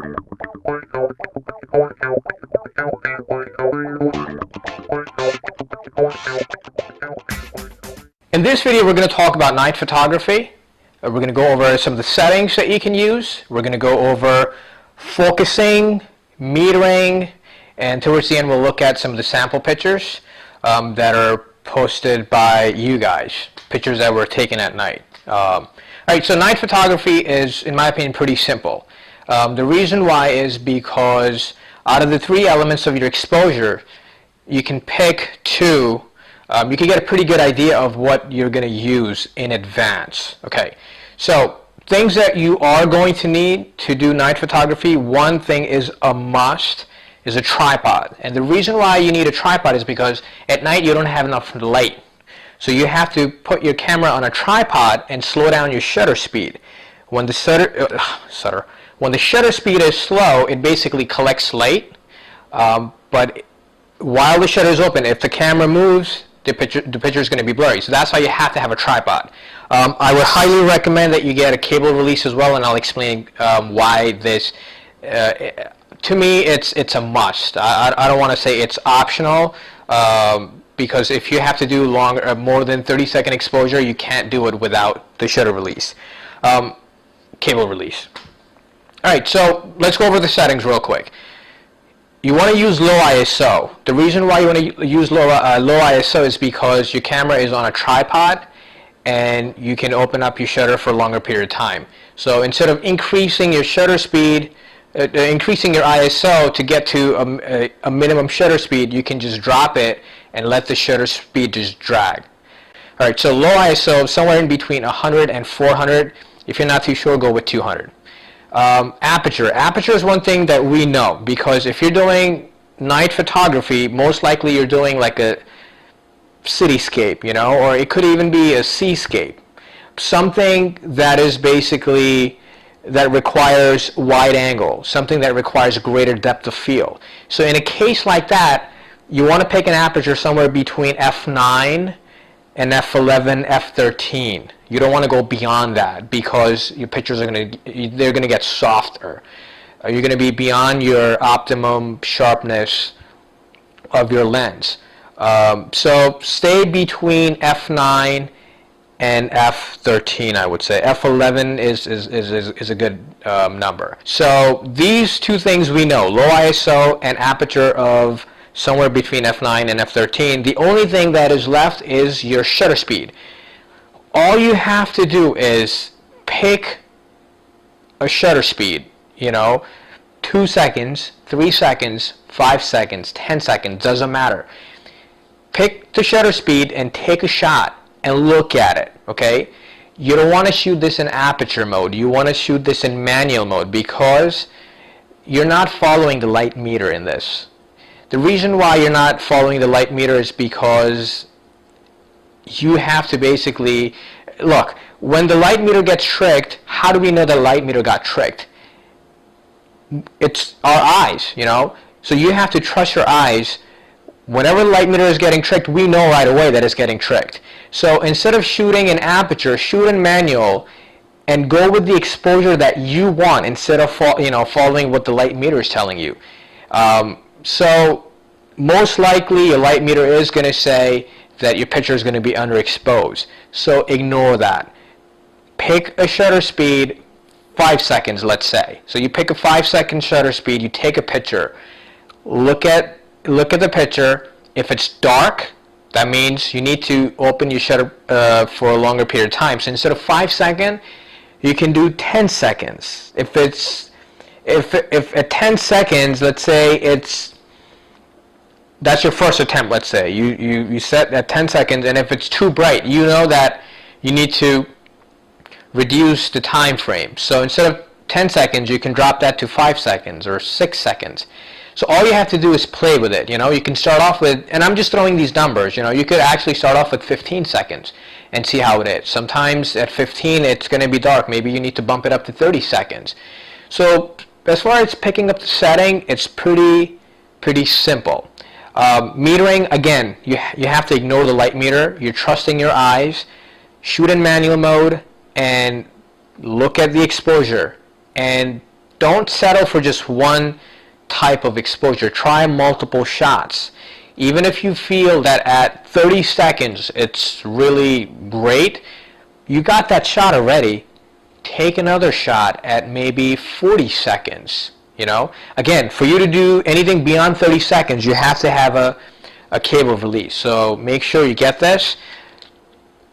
In this video, we're going to talk about night photography. We're going to go over some of the settings that you can use. We're going to go over focusing, metering, and towards the end we'll look at some of the sample pictures that are posted by you guys, pictures that were taken at night. Alright, so night photography is, in my opinion, pretty simple. The reason why is because out of the three elements of your exposure, you can pick two. You can get a pretty good idea of what you're going to use in advance. Okay, so things that you are going to need to do night photography, one thing is a must, is a tripod. And the reason why you need a tripod is because at night you don't have enough light. So you have to put your camera on a tripod and slow down your shutter speed. When the shutter speed is slow, it basically collects light. But while the shutter is open, if the camera moves, the picture is going to be blurry. So that's why you have to have a tripod. I would highly recommend that you get a cable release as well, and I'll explain why this. To me, it's a must. I don't want to say it's optional, because if you have to do more than 30-second exposure, you can't do it without the shutter release, cable release. All right, so let's go over the settings real quick. You want to use low ISO. The reason why you want to use low ISO is because your camera is on a tripod and you can open up your shutter for a longer period of time. So instead of increasing your shutter speed, increasing your ISO to get to a minimum shutter speed, you can just drop it and let the shutter speed just drag. Alright, so low ISO, somewhere in between 100 and 400. If you're not too sure, go with 200. Aperture. Aperture is one thing that we know, because if you're doing night photography, most likely you're doing like a cityscape, you know, or it could even be a seascape. Something that is basically, that requires wide angle, something that requires greater depth of field. So in a case like that, you want to pick an aperture somewhere between f9 and f11, f13. You don't want to go beyond that, because your pictures are going to get softer. You're going to be beyond your optimum sharpness of your lens. So stay between f9 and f13, I would say. f11 is a good number. So these two things we know, low ISO and aperture of somewhere between f9 and f13. The only thing that is left is your shutter speed. All you have to do is pick a shutter speed, you know, 2 seconds, 3 seconds, 5 seconds, 10 seconds, doesn't matter. Pick the shutter speed and take a shot and look at it, okay? You don't want to shoot this in aperture mode. You want to shoot this in manual mode, because you're not following the light meter in this. The reason why you're not following the light meter is because you have to basically, look, when the light meter gets tricked, how do we know the light meter got tricked? It's our eyes, you know? So you have to trust your eyes. Whenever the light meter is getting tricked, we know right away that it's getting tricked. So instead of shooting in aperture, shoot in manual and go with the exposure that you want instead of following what the light meter is telling you. So most likely your light meter is going to say that your picture is going to be underexposed. So ignore that. Pick a shutter speed, 5 seconds, let's say. So you pick a 5-second shutter speed, you take a picture, look at the picture. If it's dark, that means you need to open your shutter for a longer period of time. So instead of 5 seconds, you can do 10 seconds. If at 10 seconds, let's say that's your first attempt, let's say. You set at 10 seconds, and if it's too bright, you know that you need to reduce the time frame. So instead of 10 seconds, you can drop that to 5 seconds or 6 seconds. So all you have to do is play with it. You know, you can start off with, and I'm just throwing these numbers, you know, you could actually start off with 15 seconds and see how it is. Sometimes at 15 it's going to be dark. Maybe you need to bump it up to 30 seconds. So as far as picking up the setting, it's pretty simple. Metering, again, you have to ignore the light meter. You're trusting your eyes. Shoot in manual mode and look at the exposure. And don't settle for just one type of exposure. Try multiple shots. Even if you feel that at 30 seconds it's really great, you got that shot already. Take another shot at maybe 40 seconds. Again, for you to do anything beyond 30 seconds, you have to have a cable release. So make sure you get this.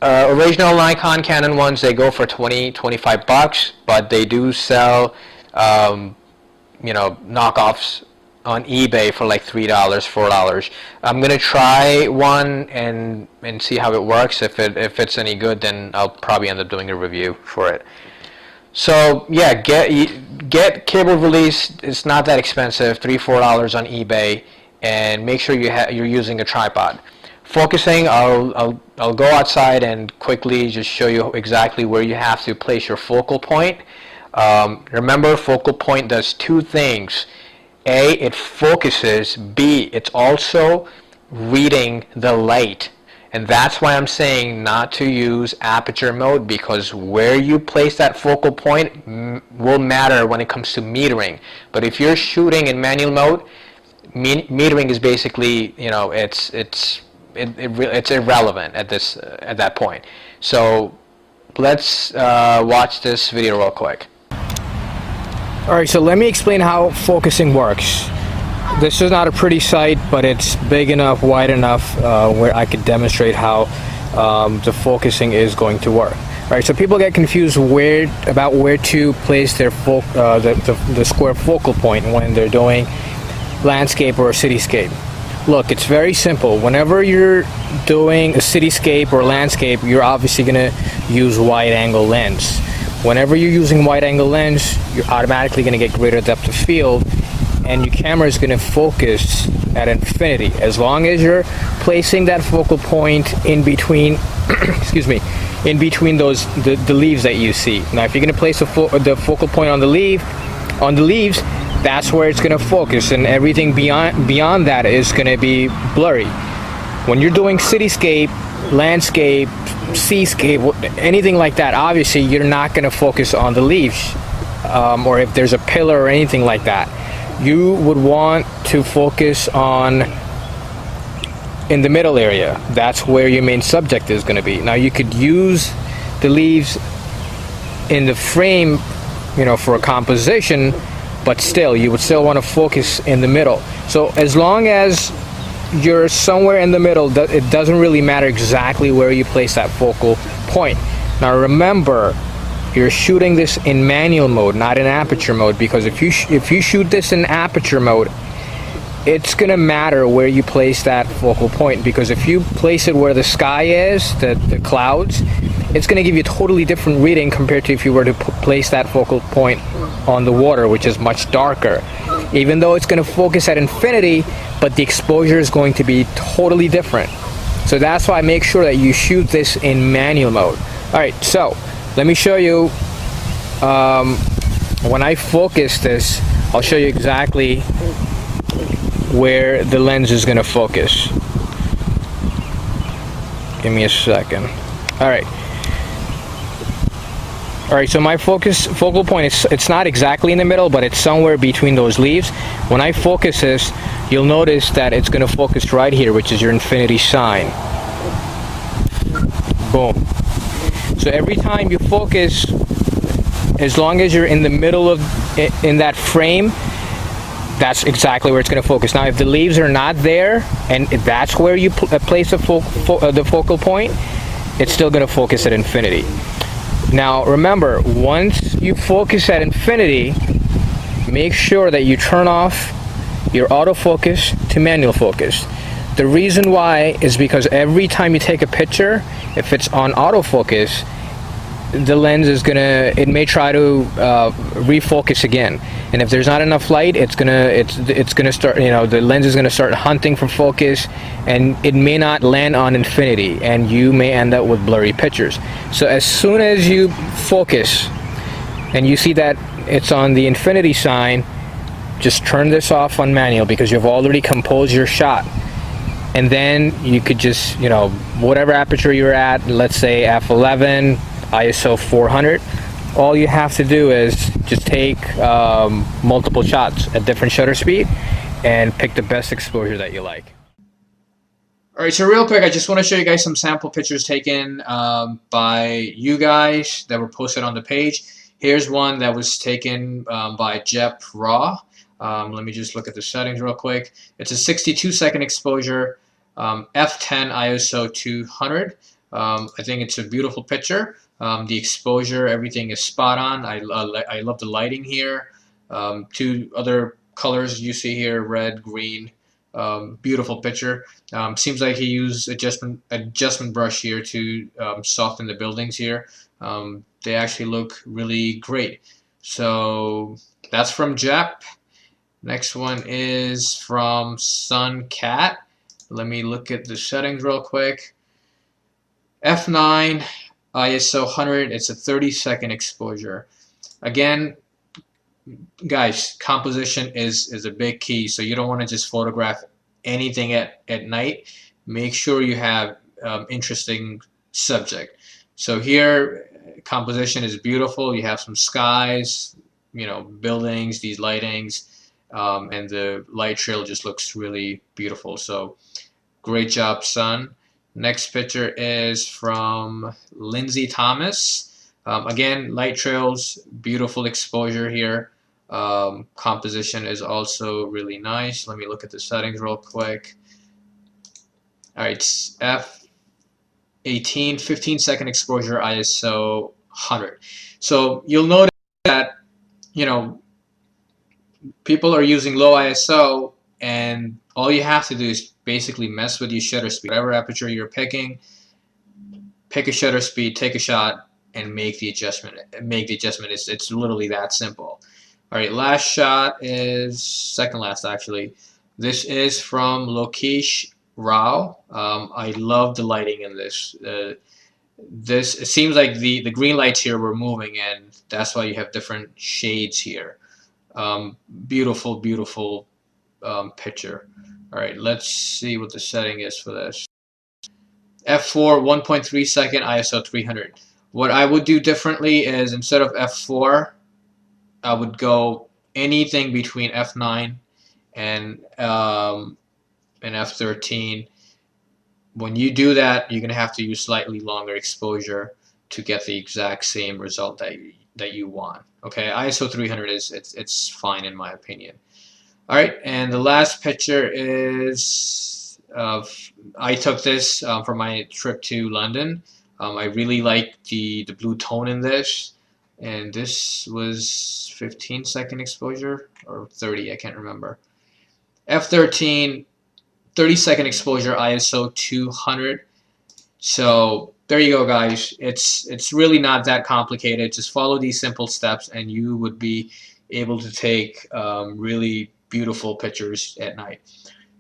Original Nikon, Canon ones, they go for 20-25 bucks, but they do sell knockoffs on eBay for like $3, $4. I'm gonna try one and see how it works. If it's any good, then I'll probably end up doing a review for it. So yeah, get cable release. It's not that expensive, $3-4 on eBay, and make sure you're using a tripod. Focusing, I'll go outside and quickly just show you exactly where you have to place your focal point. Remember, focal point does two things. A, it focuses. B, it's also reading the light. And that's why I'm saying not to use aperture mode, because where you place that focal point will matter when it comes to metering. But if you're shooting in manual mode, metering is basically, it's irrelevant at that point. So let's watch this video real quick. Alright, so let me explain how focusing works. This is not a pretty site, but it's big enough, wide enough where I could demonstrate how the focusing is going to work. Alright, so people get confused about where to place their the square focal point when they're doing landscape or a cityscape. Look, it's very simple. Whenever you're doing a cityscape or landscape, you're obviously going to use wide angle lens. Whenever you're using wide angle lens, you're automatically going to get greater depth of field, and your camera is going to focus at infinity. As long as you're placing that focal point in between, excuse me, in between the leaves that you see. Now, if you're going to place the focal point on the leaves, that's where it's going to focus, and everything beyond that is going to be blurry. When you're doing cityscape, landscape, seascape, anything like that, obviously you're not going to focus on the leaves, or if there's a pillar or anything like that. You would want to focus in the middle area. That's where your main subject is going to be. Now, you could use the leaves in the frame, for a composition, but still, you would still want to focus in the middle. So as long as you're somewhere in the middle, it doesn't really matter exactly where you place that focal point. Now remember, you're shooting this in manual mode, not in aperture mode, because if you shoot this in aperture mode, it's gonna matter where you place that focal point, because if you place it where the sky is, the clouds, it's gonna give you a totally different reading compared to if you were to place that focal point on the water, which is much darker. Even though it's gonna focus at infinity, but the exposure is going to be totally different. So that's why I make sure that you shoot this in manual mode. Alright, so let me show you when I focus this. I'll show you exactly where the lens is going to focus. Give me a second. Alright, so my focal point is, it's not exactly in the middle, but it's somewhere between those leaves. When I focus this, you'll notice that it's going to focus right here, which is your infinity sign. Boom. So every time you focus, as long as you're in the middle in that frame, that's exactly where it's going to focus. Now, if the leaves are not there, and if that's where you place the focal point, it's still going to focus at infinity. Now, remember, once you focus at infinity, make sure that you turn off your autofocus to manual focus. The reason why is because every time you take a picture, if it's on autofocus, the lens is it may try to refocus again, and if there's not enough light, it's gonna start, the lens is gonna start hunting for focus, and it may not land on infinity, and you may end up with blurry pictures. So as soon as you focus and you see that it's on the infinity sign, just turn this off on manual, because you've already composed your shot. And then you could just, whatever aperture you're at, let's say f11, ISO 400, all you have to do is just take multiple shots at different shutter speed and pick the best exposure that you like. All right, so real quick, I just want to show you guys some sample pictures taken by you guys that were posted on the page. Here's one that was taken by Jep Raw. Let me just look at the settings real quick. It's a 62-second exposure, f10 ISO 200. I think it's a beautiful picture. The exposure, everything is spot on. I love the lighting here. Two other colors you see here, red, green. Beautiful picture. Seems like he used adjustment brush here to soften the buildings here. They actually look really great. So that's from Jep. Next one is from Sun Cat. Let me look at the settings real quick. F9 ISO 100. It's a 30-second exposure. Again, guys, composition is a big key. So you don't want to just photograph anything at night. Make sure you have interesting subject. So here, composition is beautiful. You have some skies, you know, buildings, these lightings, and the light trail just looks really beautiful. So great job, Sun. Next picture is from Lindsay Thomas. Again, light trails, beautiful exposure here. Composition is also really nice. Let me look at the settings real quick. All right, F18, 15-second exposure, ISO 100. So you'll notice that, you know, people are using low ISO, and all you have to do is basically mess with your shutter speed. Whatever aperture you're picking, pick a shutter speed, take a shot, and make the adjustment. It's literally that simple. All right, last shot is second last actually. This is from Lokesh Rao. I love the lighting in this. It seems like the green lights here were moving, and that's why you have different shades here. Beautiful, beautiful picture. All right, let's see what the setting is for this. F4, 1.3 second, ISO 300. What I would do differently is instead of F4, I would go anything between F9 and F13. When you do that, you're gonna have to use slightly longer exposure to get the exact same result that you want. Okay, ISO 300 it's fine in my opinion. All right, and the last picture is I took this for my trip to London. I really like the blue tone in this, and this was 15-second exposure or 30, I can't remember. F13, 30-second exposure, ISO 200. So there you go, guys. It's really not that complicated. Just follow these simple steps, and you would be able to take really beautiful pictures at night.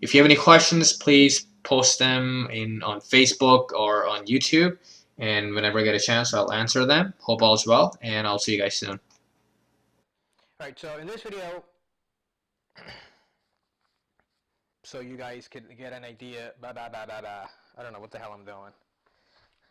If you have any questions, please post them on Facebook or on YouTube, and whenever I get a chance, I'll answer them. Hope all is well, and I'll see you guys soon. All right, so in this video, so you guys can get an idea. I don't know what the hell I'm doing.